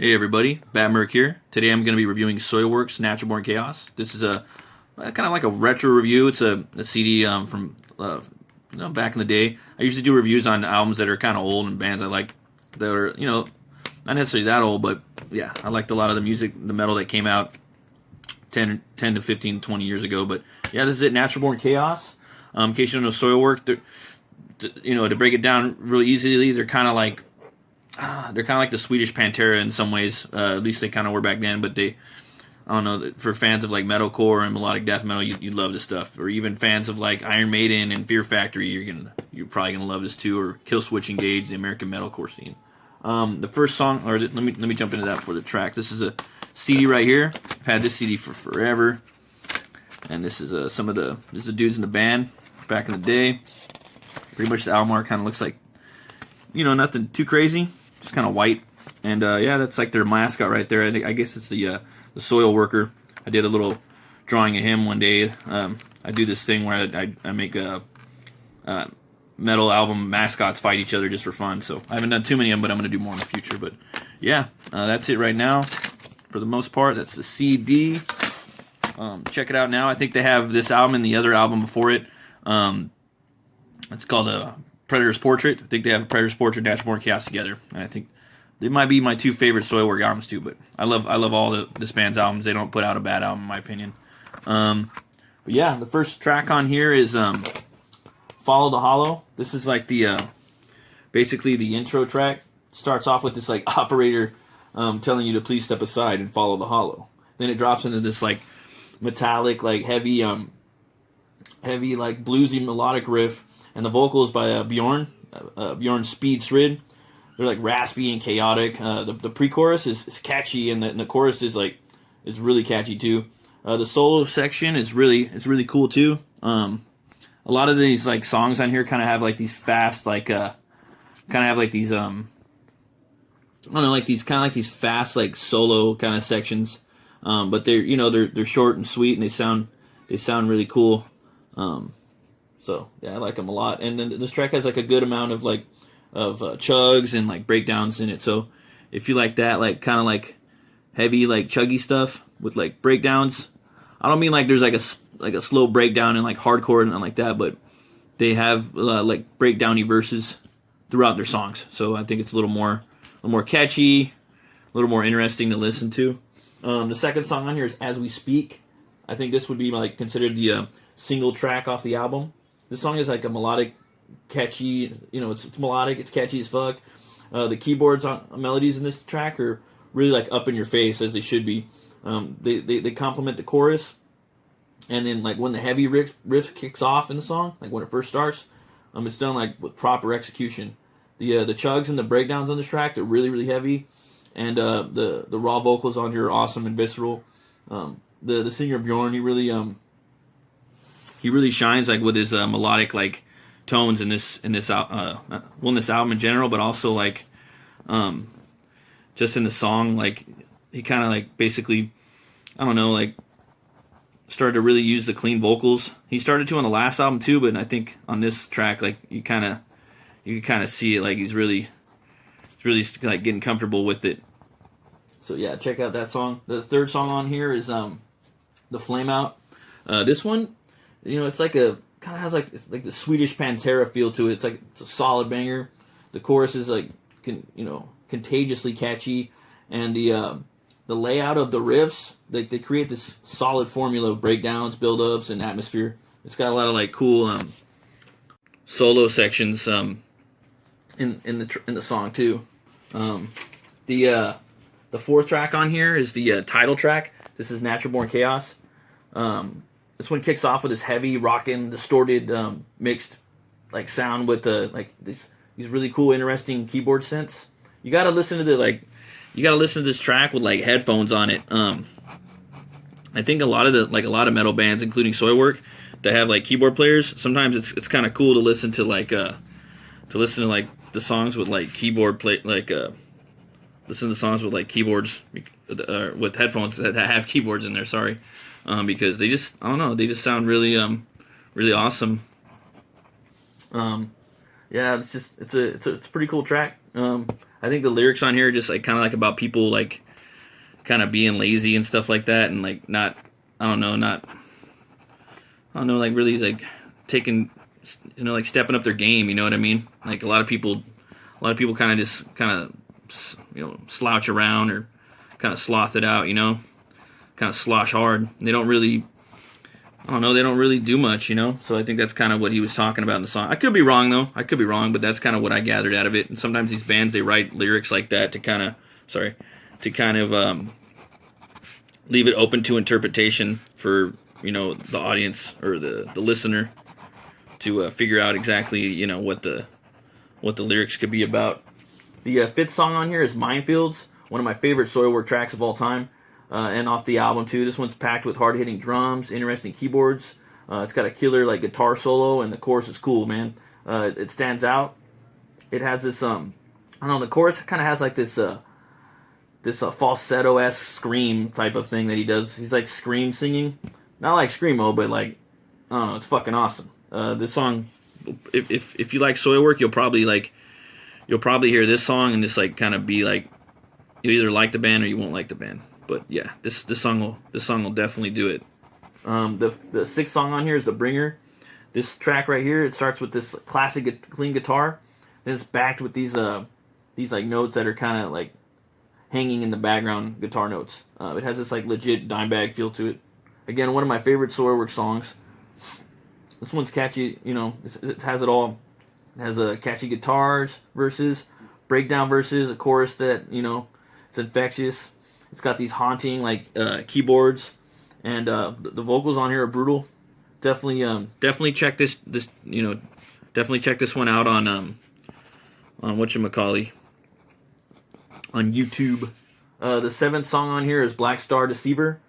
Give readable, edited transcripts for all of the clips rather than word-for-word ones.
Hey everybody, Merc here. Today I'm going to be reviewing Soilwork's Natural Born Chaos. This is a kind of like a retro review. It's a CD from back in the day. I usually do reviews on albums that are kind of old and bands I like that are not necessarily that old, but yeah, I liked a lot of the music, the metal that came out 10 to 15, 20 years ago. But yeah, this is it, Natural Born Chaos. In case you don't know Soilwork, to break it down really easily, they're kind of like the Swedish Pantera in some ways. At least they kind of were back then. But I don't know, for fans of like metalcore and melodic death metal, you love this stuff. Or even fans of like Iron Maiden and Fear Factory, you're probably gonna love this too. Or Killswitch Engage, the American metalcore scene. The first song, or let me jump into that for the track. This is a CD right here. I've had this CD for forever, and this is this is the dudes in the band back in the day. Pretty much the album art kind of looks like, nothing too crazy, just kind of white. And yeah, that's like their mascot right there. I guess it's the soil worker. I did a little drawing of him one day. I do this thing where I make metal album mascots fight each other just for fun. So I haven't done too many of them, but I'm going to do more in the future. But yeah, that's it right now for the most part. That's the CD. Check it out now. I think they have this album and the other album before it. It's called Predator's Portrait. I think they have Predator's Portrait and Natural Born Chaos together. And I think they might be my two favorite Soilwork albums too. But I love all this band's albums. They don't put out a bad album in my opinion. But yeah, the first track on here is Follow the Hollow. This is like the basically the intro track. Starts off with this like operator telling you to please step aside and follow the hollow. Then it drops into this like metallic, like heavy like bluesy melodic riff, and the vocals by Bjorn Speed Srid. They're like raspy and chaotic. The pre-chorus is catchy, and the chorus is really catchy too. The solo section is really cool too. A lot of these like songs on here kind of have like these fast like these these fast like solo kind of sections. But they're short and sweet, and they sound really cool. So yeah, I like them a lot. And then this track has like a good amount of chugs and like breakdowns in it. So if you like that, like kind of like heavy like chuggy stuff with like breakdowns, I don't mean like there's like a slow breakdown and like hardcore and like that, but they have like breakdowny verses throughout their songs. So I think it's a little more catchy, a little more interesting to listen to. The second song on here is As We Speak. I think this would be like considered the single track off the album. This song is like a melodic, catchy. It's melodic. It's catchy as fuck. The keyboards on melodies in this track are really like up in your face, as they should be. They complement the chorus, and then like when the heavy riff kicks off in the song, like when it first starts, it's done like with proper execution. The chugs and the breakdowns on this track, they're really heavy, and the raw vocals on here are awesome and visceral. The singer Bjorn, he really shines like with his melodic like tones in this album in general, but also like just in the song, like he kind of like basically, I don't know, like started to really use the clean vocals. He started to on the last album too, but I think on this track, like you can kind of see it, like he's really like getting comfortable with it. So yeah, check out that song. The third song on here is the FLAMEOUT. This one, it's like kind of has it's like the Swedish Pantera feel to it. It's a solid banger. The chorus is like contagiously catchy, and the layout of the riffs, they create this solid formula of breakdowns, build-ups, and atmosphere. It's got a lot of like cool solo sections in the song too. The fourth track on here is the title track. This is Natural Born Chaos. This one kicks off with this heavy, rockin', distorted, mixed like sound with these really cool, interesting keyboard synths. You gotta listen to this track with like headphones on it. I think a lot of metal bands, including Soilwork, that have like keyboard players, sometimes it's kind of cool to listen to the songs with like keyboard play listen to songs with like keyboards with headphones that have keyboards in there. Sorry. Because they just sound really awesome. yeah, it's a pretty cool track. I think the lyrics on here are just like kind of like about people like kind of being lazy and stuff like that, and like not, I don't know, like really like taking, like stepping up their game. You know what I mean? Like a lot of people kind of just slouch around or kind of sloth it out. Kind of slosh hard. They don't really, I don't know, they don't really do much. So I think that's kind of what he was talking about in the song. I could be wrong though. I could be wrong, but that's kind of what I gathered out of it. And sometimes these bands, they write lyrics like that to kind of, leave it open to interpretation for the audience or the listener to figure out exactly what the lyrics could be about. The fifth song on here is Minefields, one of my favorite Soilwork tracks of all time, and off the album too. This one's packed with hard-hitting drums, interesting keyboards. It's got a killer like guitar solo, and the chorus is cool, man. It stands out. It has this I don't know, the chorus kind of has like this falsetto-esque scream type of thing that he does. He's like scream singing, not like screamo, but like, I don't know, it's fucking awesome. This song, if you like Soilwork, you'll probably hear this song and just like kind of be like, you either like the band or you won't like the band. But yeah, this song will definitely do it. The sixth song on here is The Bringer. This track right here, it starts with this classic clean guitar, then it's backed with these like notes that are kind of like hanging in the background guitar notes. It has this like legit dime bag feel to it. Again, one of my favorite Soilwork songs. This one's catchy, it has it all. It has catchy guitars, verses, breakdown verses, a chorus that, it's infectious. It's got these haunting like keyboards, and the vocals on here are brutal. Definitely check this definitely check this one out on whatchamacallit, on YouTube. The seventh song on here is Black Star Deceiver.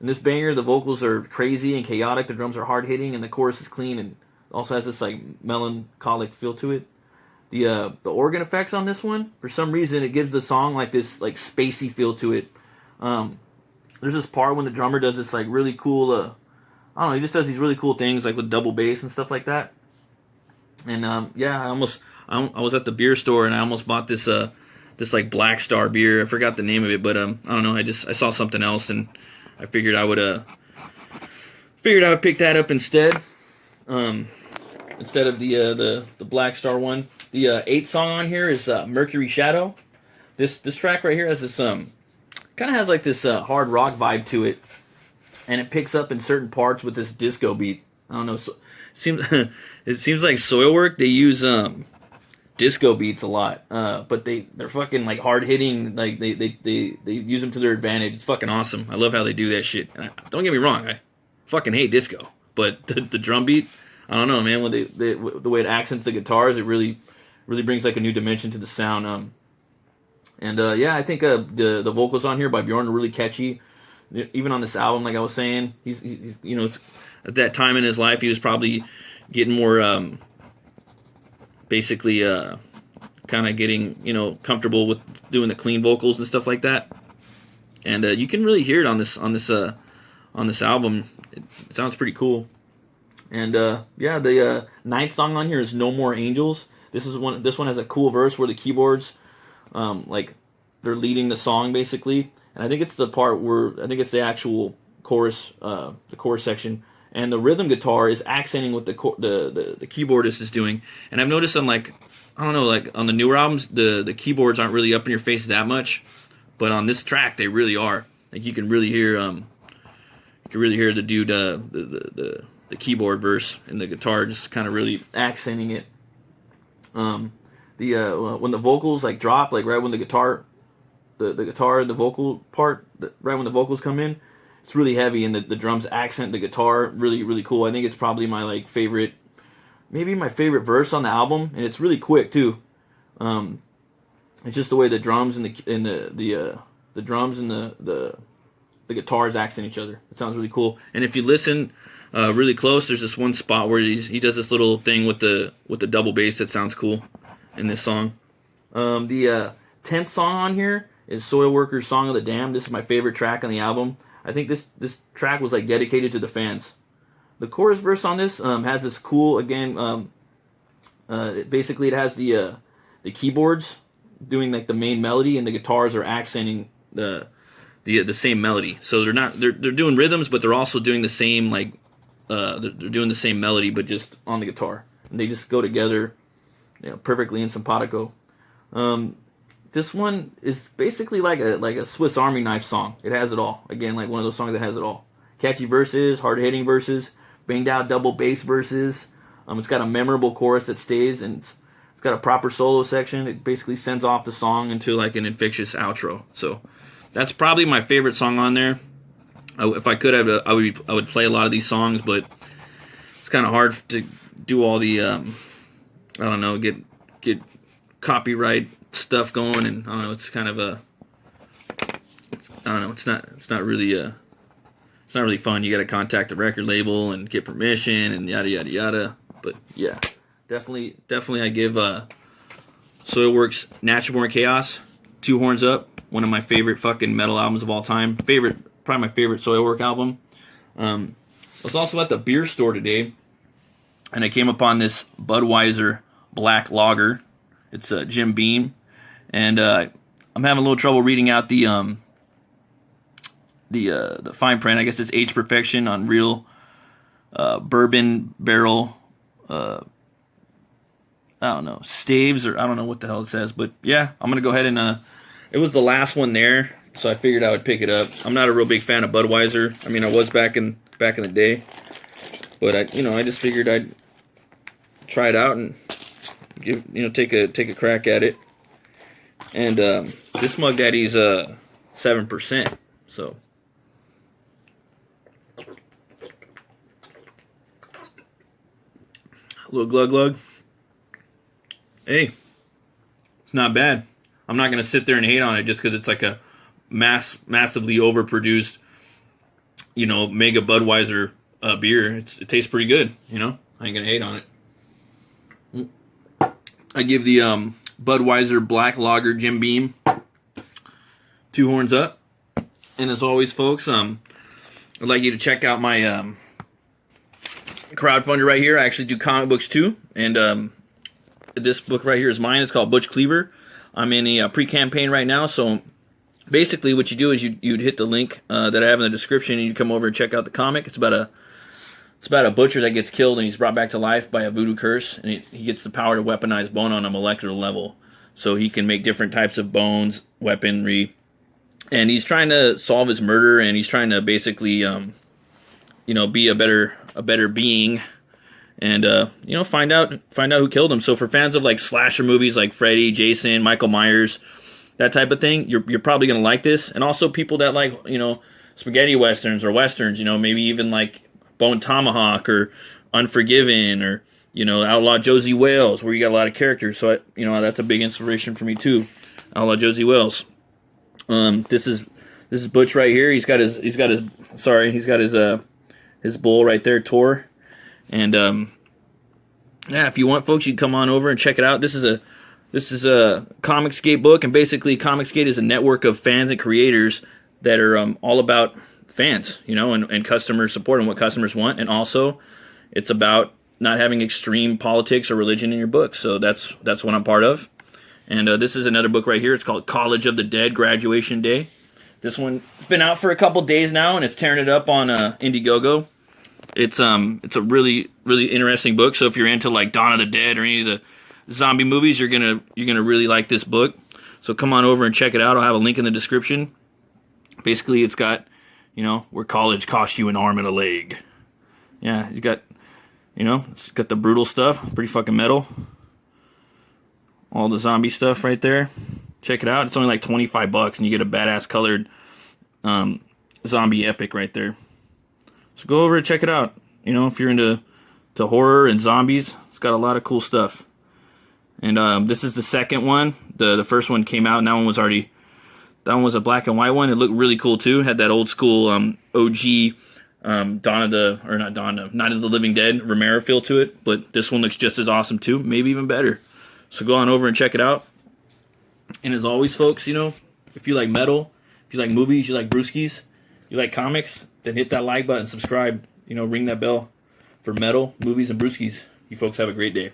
In this banger, the vocals are crazy and chaotic, the drums are hard hitting, and the chorus is clean and also has this like melancholic feel to it. The organ effects on this one, for some reason, it gives the song like this like spacey feel to it. There's this part when the drummer does this like really cool, I don't know, he just does these really cool things like with double bass and stuff like that. And yeah, I was at the beer store and I almost bought this like Black Star beer. I forgot the name of it, but I don't know. I saw something else and I figured I would pick that up instead. Instead of the Black Star one. The eighth song on here is Mercury Shadow. This track right here has this kind of has like this hard rock vibe to it, and it picks up in certain parts with this disco beat. I don't know. So, it seems like Soilwork, they use disco beats a lot, but they're fucking like hard hitting. Like they use them to their advantage. It's fucking awesome. I love how they do that shit. And don't get me wrong, I fucking hate disco, but the drum beat, I don't know, man. When the way it accents the guitars, it really brings like a new dimension to the sound. Yeah, I think the vocals on here by Bjorn are really catchy. Even on this album, like I was saying, he's at that time in his life, he was probably getting more basically kind of getting comfortable with doing the clean vocals and stuff like that. And you can really hear it on this album. It sounds pretty cool. And yeah, the ninth song on here is No More Angels. This one has a cool verse where the keyboards like they're leading the song basically, and I think it's the part where I think it's the actual chorus, the chorus section, and the rhythm guitar is accenting what the keyboardist is doing. And I've noticed on like, I don't know, like on the newer albums, the keyboards aren't really up in your face that much, but on this track they really are. Like you can really hear the dude the keyboard verse and the guitar just kind of really accenting it. When the vocals like drop, like right when the guitar, the vocal part, right when the vocals come in, it's really heavy, and the drums accent the guitar really cool. I think it's probably my like favorite, maybe my favorite verse on the album, and it's really quick too. It's just the way the drums and the drums and the guitars accent each other. It sounds really cool. And if you listen really close, there's this one spot where he does this little thing with the double bass that sounds cool in this song. The 10th song on here is Soilworker's Song of the Damned. This is my favorite track on the album. I think this track was like dedicated to the fans. The chorus verse on this has this cool, again, Basically, it has the keyboards doing like the main melody, and the guitars are accenting the same melody. So they're doing rhythms, but they're also doing the same like they're doing the same melody, but just on the guitar, and they just go together, perfectly in simpatico. This one is basically like a Swiss Army knife song. It has it all. Again, like one of those songs that has it all. Catchy verses, hard-hitting verses, banged out double bass verses. It's got a memorable chorus that stays, and it's got a proper solo section. It basically sends off the song into like an infectious outro. So that's probably my favorite song on there. If I could, I would play a lot of these songs, but it's kind of hard to do all the I don't know, get copyright stuff going, and I don't know, it's kind of it's not really fun. You got to contact the record label and get permission and yada yada yada. But yeah, definitely I give Soilwork's Natural Born Chaos 2 horns up. One of my favorite fucking metal albums of all time. Probably my favorite Soilwork album. I was also at the beer store today, and I came upon this Budweiser Black Lager. It's a Jim Beam, and I'm having a little trouble reading out the fine print. I guess it's aged perfection on real bourbon barrel. I don't know, staves, or I don't know what the hell it says, but yeah, I'm gonna go ahead and it was the last one there, so I figured I would pick it up. I'm not a real big fan of Budweiser. I mean, I was back in the day, but I just figured I'd try it out and take a crack at it. And this Mug Daddy's 7%, so a little glug. Hey, it's not bad. I'm not gonna sit there and hate on it just because it's like a massively overproduced, mega Budweiser beer. It tastes pretty good. I ain't gonna hate on it. I give the Budweiser Black Lager Jim Beam 2 horns up. And as always, folks, I'd like you to check out my crowdfunder right here. I actually do comic books too, and this book right here is mine. It's called Butch Cleaver. I'm in a pre-campaign right now, so basically what you do is you'd hit the link that I have in the description, and you come over and check out the comic. It's about a butcher that gets killed, and he's brought back to life by a voodoo curse, and he gets the power to weaponize bone on a molecular level. So he can make different types of bones, weaponry, and he's trying to solve his murder, and he's trying to basically, be a better being, and find out who killed him. So for fans of like slasher movies like Freddy, Jason, Michael Myers, that type of thing, you're probably gonna like this. And also people that like spaghetti westerns or westerns, maybe even like Bone Tomahawk or Unforgiven or Outlaw Josie Wales, where you got a lot of characters. So that's a big inspiration for me too. Outlaw Josie Wales. This is Butch right here. He's got his bull right there, Tor. And if you want, folks, you can come on over and check it out. This is a Comicsgate book, and basically Comicsgate is a network of fans and creators that are all about fans, and customer support and what customers want. And also, it's about not having extreme politics or religion in your book. So that's what I'm part of. And this is another book right here. It's called College of the Dead, Graduation Day. This one's been out for a couple days now, and it's tearing it up on Indiegogo. It's a really, really interesting book. So if you're into like Dawn of the Dead or any of the zombie movies, you're gonna really like this book. So come on over and check it out. I'll have a link in the description. Basically, it's got where college costs you an arm and a leg. Yeah, it's got the brutal stuff, pretty fucking metal. All the zombie stuff right there. Check it out. It's only like $25, and you get a badass colored zombie epic right there. So go over and check it out. If you're into horror and zombies, it's got a lot of cool stuff. And this is the second one. The first one came out, and that one was a black and white one. It looked really cool too. It had that old school OG Night of the Living Dead Romero feel to it. But this one looks just as awesome too, maybe even better. So go on over and check it out. And as always, folks, if you like metal, if you like movies, you like brewskis, you like comics, then hit that like button, subscribe, ring that bell for metal, movies, and brewskis. You folks have a great day.